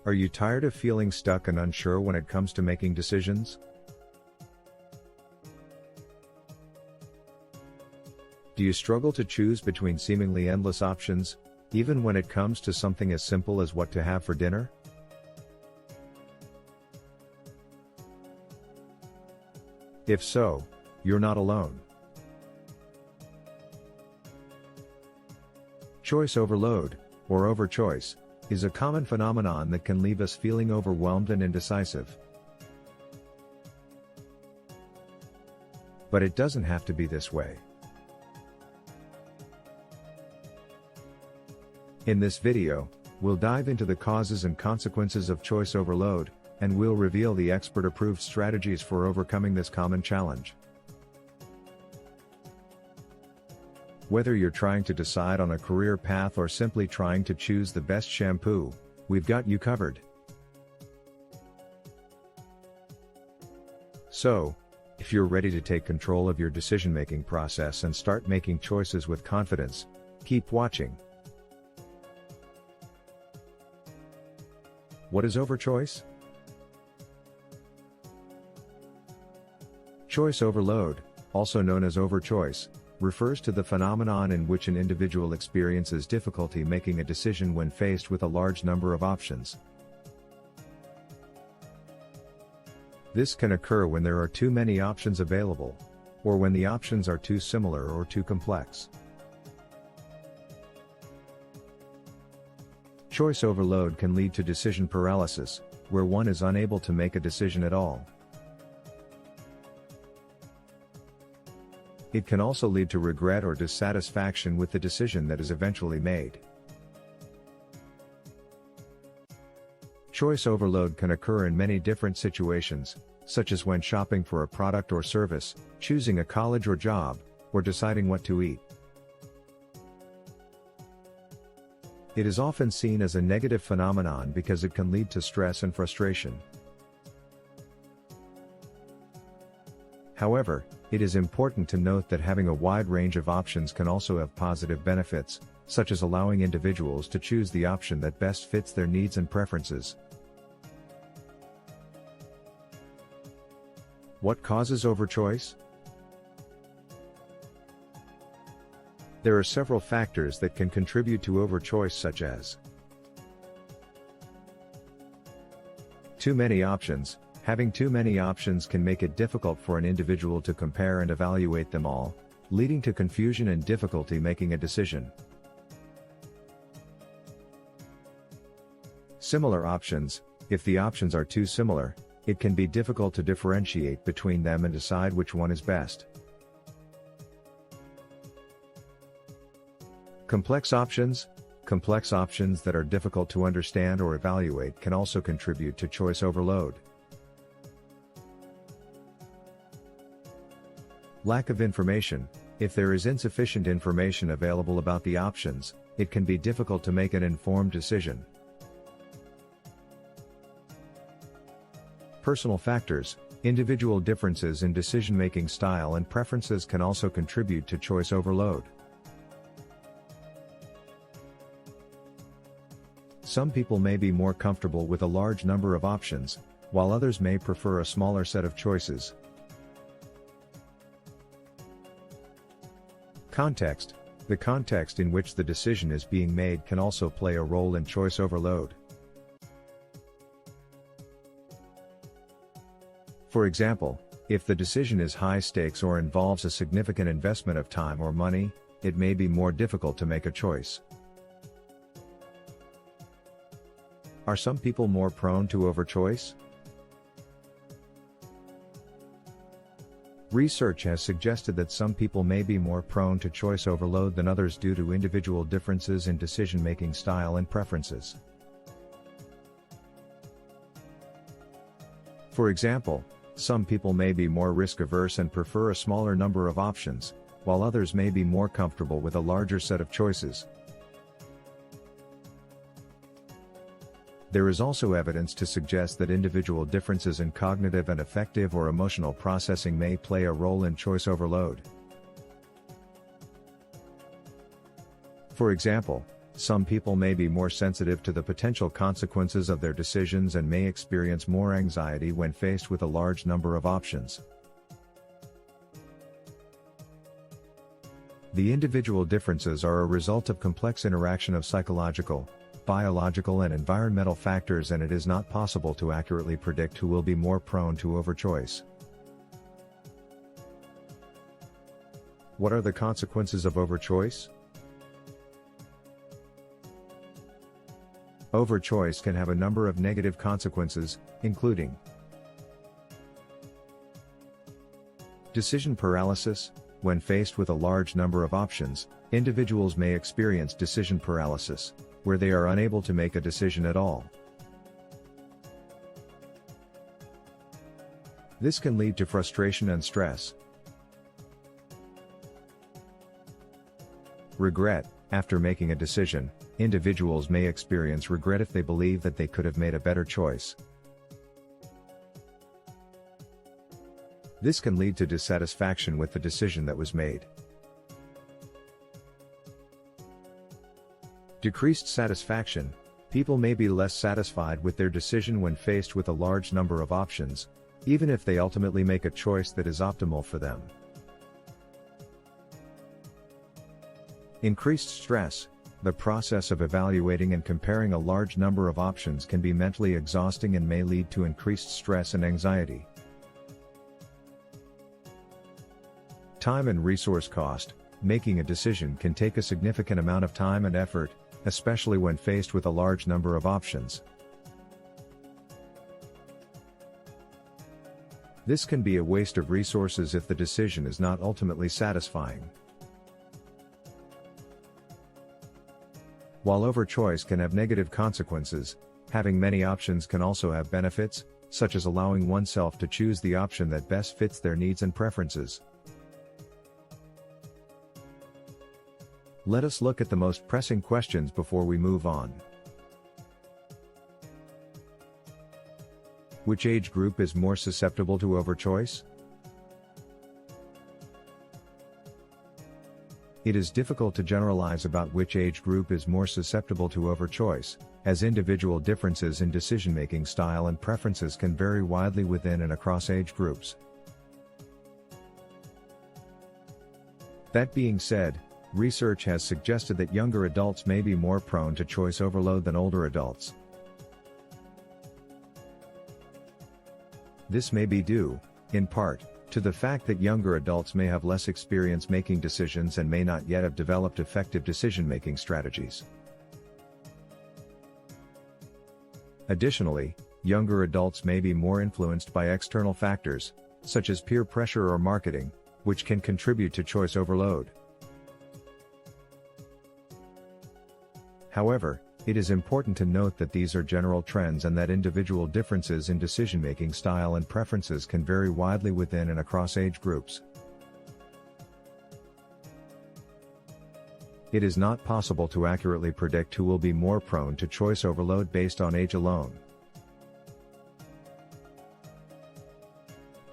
Are you tired of feeling stuck and unsure when it comes to making decisions? Do you struggle to choose between seemingly endless options, even when it comes to something as simple as what to have for dinner? If so, you're not alone. Choice overload, or overchoice, is a common phenomenon that can leave us feeling overwhelmed and indecisive. But it doesn't have to be this way. In this video, we'll dive into the causes and consequences of choice overload, and we'll reveal the expert-approved strategies for overcoming this common challenge. Whether you're trying to decide on a career path or simply trying to choose the best shampoo, we've got you covered. So, if you're ready to take control of your decision-making process and start making choices with confidence, keep watching. What is overchoice? Choice overload, also known as overchoice, refers to the phenomenon in which an individual experiences difficulty making a decision when faced with a large number of options. This can occur when there are too many options available, or when the options are too similar or too complex. Choice overload can lead to decision paralysis, where one is unable to make a decision at all. It can also lead to regret or dissatisfaction with the decision that is eventually made. Choice overload can occur in many different situations, such as when shopping for a product or service, choosing a college or job, or deciding what to eat. It is often seen as a negative phenomenon because it can lead to stress and frustration. However, it is important to note that having a wide range of options can also have positive benefits, such as allowing individuals to choose the option that best fits their needs and preferences. What causes overchoice? There are several factors that can contribute to overchoice, such as too many options. Having too many options can make it difficult for an individual to compare and evaluate them all, leading to confusion and difficulty making a decision. Similar options. If the options are too similar, it can be difficult to differentiate between them and decide which one is best. Complex options. Complex options that are difficult to understand or evaluate can also contribute to choice overload. Lack of information. If there is insufficient information available about the options, it can be difficult to make an informed decision. Personal factors. Individual differences in decision-making style and preferences can also contribute to choice overload. Some people may be more comfortable with a large number of options, while others may prefer a smaller set of choices. Context. The context in which the decision is being made can also play a role in choice overload. For example, if the decision is high stakes or involves a significant investment of time or money, it may be more difficult to make a choice. Are some people more prone to overchoice? Research has suggested that some people may be more prone to choice overload than others due to individual differences in decision-making style and preferences. For example, some people may be more risk-averse and prefer a smaller number of options, while others may be more comfortable with a larger set of choices. There is also evidence to suggest that individual differences in cognitive and affective or emotional processing may play a role in choice overload. For example, Some people may be more sensitive to the potential consequences of their decisions and may experience more anxiety when faced with a large number of options. The individual differences are a result of complex interaction of psychological, biological and environmental factors, and it is not possible to accurately predict who will be more prone to overchoice. What are the consequences of overchoice? Overchoice can have a number of negative consequences, including decision paralysis. When faced with a large number of options, individuals may experience decision paralysis, where they are unable to make a decision at all. This can lead to frustration and stress. Regret. After making a decision, individuals may experience regret if they believe that they could have made a better choice. This can lead to dissatisfaction with the decision that was made. Decreased satisfaction. People may be less satisfied with their decision when faced with a large number of options, even if they ultimately make a choice that is optimal for them. Increased stress. The process of evaluating and comparing a large number of options can be mentally exhausting and may lead to increased stress and anxiety. Time and resource cost. Making a decision can take a significant amount of time and effort, especially when faced with a large number of options. This can be a waste of resources if the decision is not ultimately satisfying. While overchoice can have negative consequences, having many options can also have benefits, such as allowing oneself to choose the option that best fits their needs and preferences. Let us look at the most pressing questions before we move on. Which age group is more susceptible to overchoice? It is difficult to generalize about which age group is more susceptible to overchoice, as individual differences in decision-making style and preferences can vary widely within and across age groups. That being said, research has suggested that younger adults may be more prone to choice overload than older adults. This may be due, in part, to the fact that younger adults may have less experience making decisions and may not yet have developed effective decision-making strategies. Additionally, younger adults may be more influenced by external factors, such as peer pressure or marketing, which can contribute to choice overload. However, it is important to note that these are general trends and that individual differences in decision-making style and preferences can vary widely within and across age groups. It is not possible to accurately predict who will be more prone to choice overload based on age alone.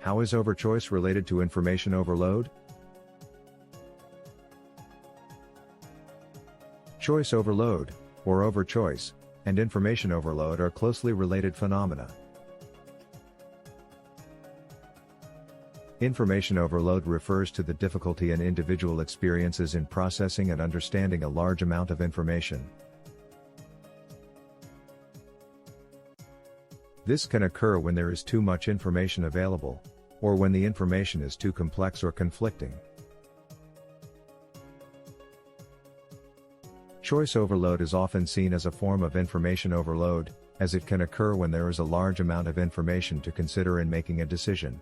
How is overchoice related to information overload? Choice overload, or overchoice, and information overload are closely related phenomena. Information overload refers to the difficulty an individual experiences in processing and understanding a large amount of information. This can occur when there is too much information available, or when the information is too complex or conflicting. Choice overload is often seen as a form of information overload, as it can occur when there is a large amount of information to consider in making a decision.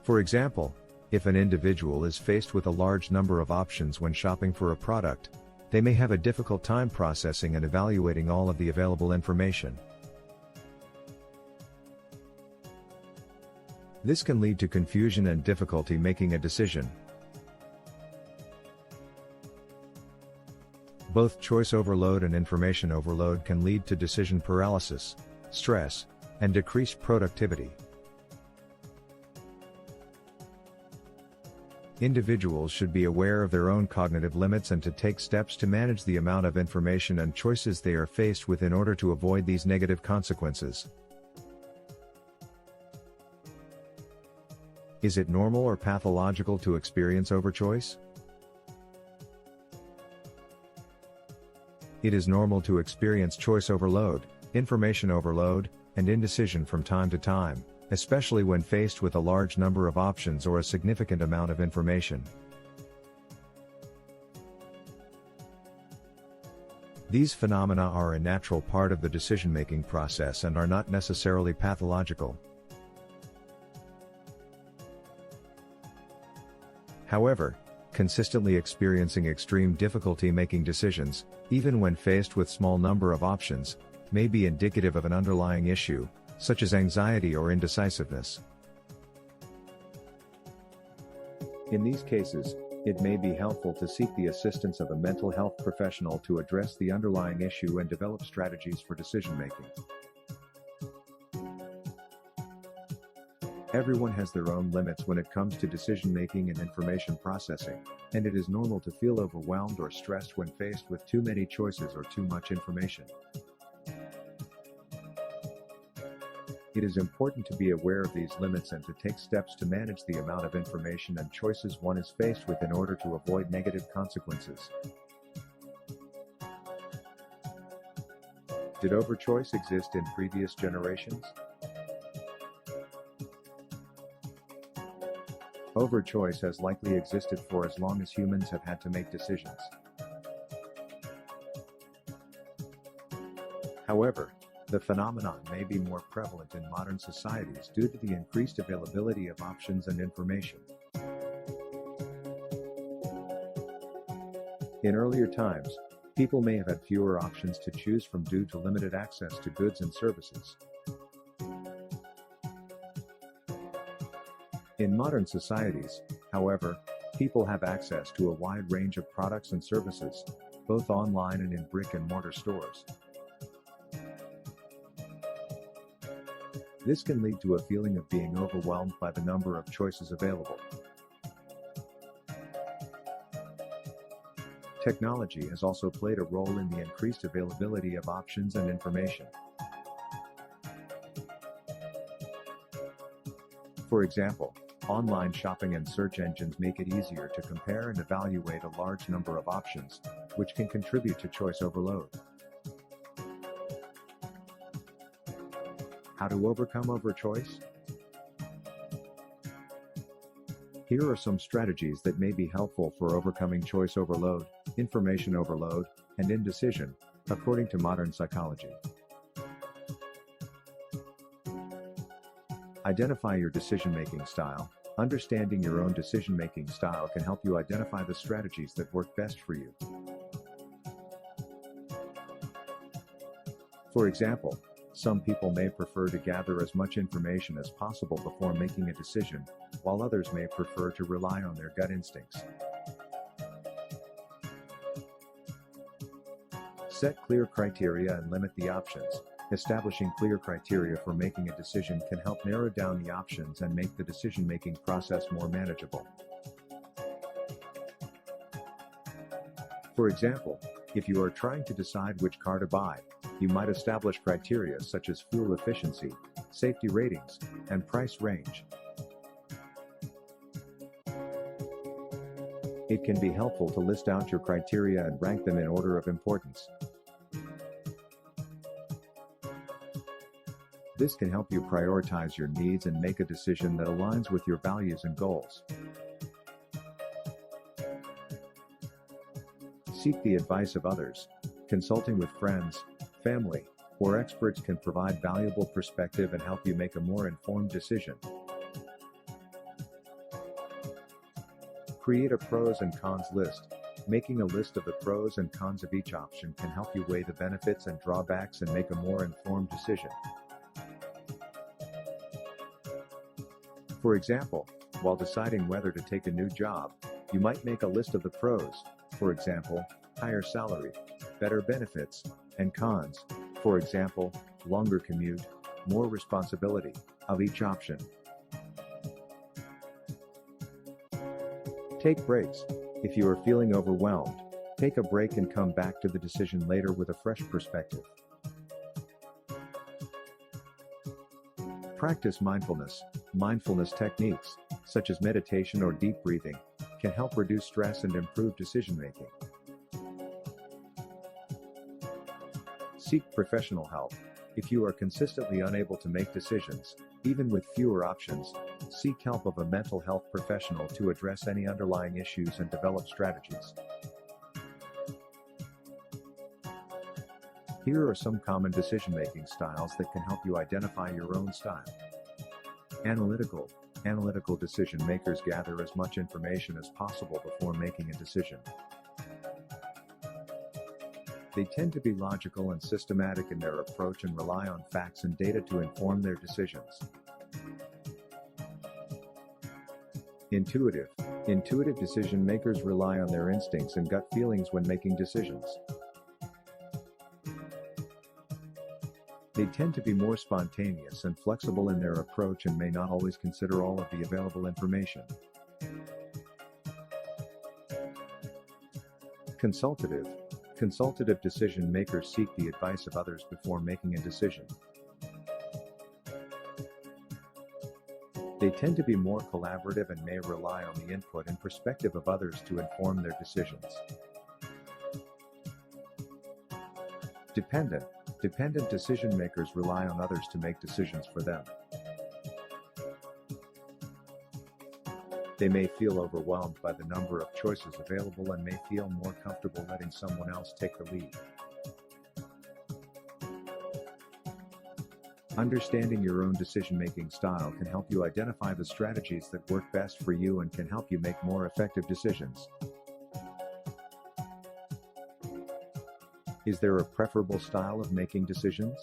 For example, if an individual is faced with a large number of options when shopping for a product, they may have a difficult time processing and evaluating all of the available information. This can lead to confusion and difficulty making a decision. Both choice overload and information overload can lead to decision paralysis, stress, and decreased productivity. Individuals should be aware of their own cognitive limits and to take steps to manage the amount of information and choices they are faced with in order to avoid these negative consequences. Is it normal or pathological to experience overchoice? It is normal to experience choice overload, information overload, and indecision from time to time, especially when faced with a large number of options or a significant amount of information. These phenomena are a natural part of the decision-making process and are not necessarily pathological. However, consistently experiencing extreme difficulty making decisions, even when faced with small number of options, may be indicative of an underlying issue, such as anxiety or indecisiveness. In these cases, it may be helpful to seek the assistance of a mental health professional to address the underlying issue and develop strategies for decision-making. Everyone has their own limits when it comes to decision-making and information processing, and it is normal to feel overwhelmed or stressed when faced with too many choices or too much information. It is important to be aware of these limits and to take steps to manage the amount of information and choices one is faced with in order to avoid negative consequences. Did overchoice exist in previous generations? Overchoice has likely existed for as long as humans have had to make decisions. However, the phenomenon may be more prevalent in modern societies due to the increased availability of options and information. In earlier times, people may have had fewer options to choose from due to limited access to goods and services. In modern societies, however, people have access to a wide range of products and services, both online and in brick-and-mortar stores. This can lead to a feeling of being overwhelmed by the number of choices available. Technology has also played a role in the increased availability of options and information. For example, online shopping and search engines make it easier to compare and evaluate a large number of options, which can contribute to choice overload. How to overcome overchoice? Here are some strategies that may be helpful for overcoming choice overload, information overload, and indecision, according to modern psychology. Identify your decision-making style. Understanding your own decision-making style can help you identify the strategies that work best for you. For example, some people may prefer to gather as much information as possible before making a decision, while others may prefer to rely on their gut instincts. Set clear criteria and limit the options. Establishing clear criteria for making a decision can help narrow down the options and make the decision-making process more manageable. For example, if you are trying to decide which car to buy, you might establish criteria such as fuel efficiency, safety ratings, and price range. It can be helpful to list out your criteria and rank them in order of importance. This can help you prioritize your needs and make a decision that aligns with your values and goals. Seek the advice of others. Consulting with friends, family, or experts can provide valuable perspective and help you make a more informed decision. Create a pros and cons list. Making a list of the pros and cons of each option can help you weigh the benefits and drawbacks and make a more informed decision. For example, while deciding whether to take a new job, you might make a list of the pros, for example, higher salary, better benefits, and cons, for example, longer commute, more responsibility, of each option. Take breaks. If you are feeling overwhelmed, take a break and come back to the decision later with a fresh perspective. Practice mindfulness. Mindfulness techniques, such as meditation or deep breathing, can help reduce stress and improve decision-making. Seek professional help. If you are consistently unable to make decisions, even with fewer options, seek help of a mental health professional to address any underlying issues and develop strategies. Here are some common decision-making styles that can help you identify your own style. Analytical. Analytical decision makers gather as much information as possible before making a decision. They tend to be logical and systematic in their approach and rely on facts and data to inform their decisions. Intuitive. Intuitive decision makers rely on their instincts and gut feelings when making decisions. They tend to be more spontaneous and flexible in their approach and may not always consider all of the available information. Consultative. Consultative decision makers seek the advice of others before making a decision. They tend to be more collaborative and may rely on the input and perspective of others to inform their decisions. Dependent. Dependent decision makers rely on others to make decisions for them. They may feel overwhelmed by the number of choices available and may feel more comfortable letting someone else take the lead. Understanding your own decision-making style can help you identify the strategies that work best for you and can help you make more effective decisions. Is there a preferable style of making decisions?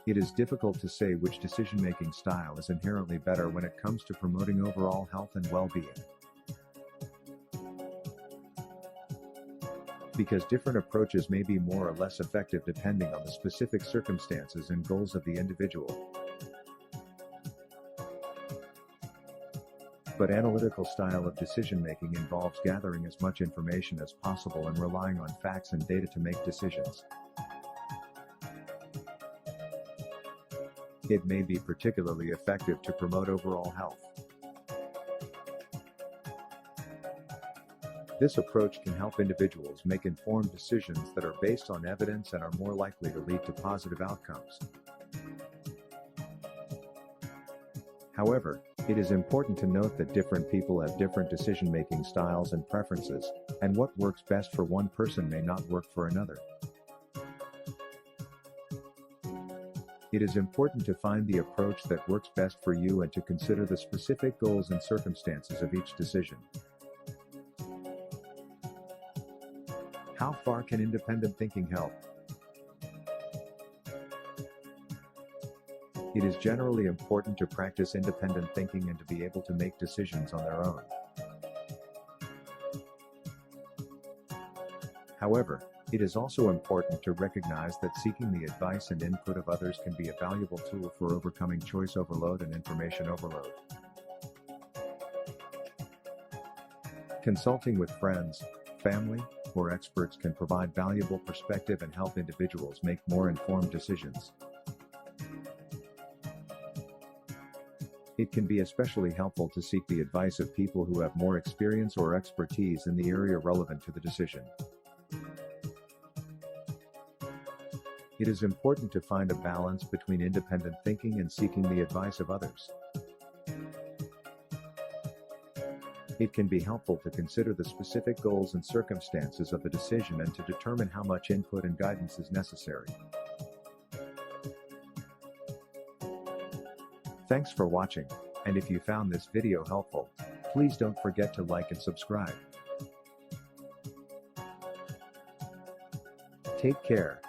It is difficult to say which decision-making style is inherently better when it comes to promoting overall health and well-being. Because different approaches may be more or less effective depending on the specific circumstances and goals of the individual. But analytical style of decision-making involves gathering as much information as possible and relying on facts and data to make decisions. It may be particularly effective to promote overall health. This approach can help individuals make informed decisions that are based on evidence and are more likely to lead to positive outcomes. However, it is important to note that different people have different decision-making styles and preferences, and what works best for one person may not work for another. It is important to find the approach that works best for you and to consider the specific goals and circumstances of each decision. How far can independent thinking help? It is generally important to practice independent thinking and to be able to make decisions on their own. However, it is also important to recognize that seeking the advice and input of others can be a valuable tool for overcoming choice overload and information overload. Consulting with friends, family, or experts can provide valuable perspective and help individuals make more informed decisions. It can be especially helpful to seek the advice of people who have more experience or expertise in the area relevant to the decision. It is important to find a balance between independent thinking and seeking the advice of others. It can be helpful to consider the specific goals and circumstances of the decision and to determine how much input and guidance is necessary. Thanks for watching, and if you found this video helpful, please don't forget to like and subscribe. Take care.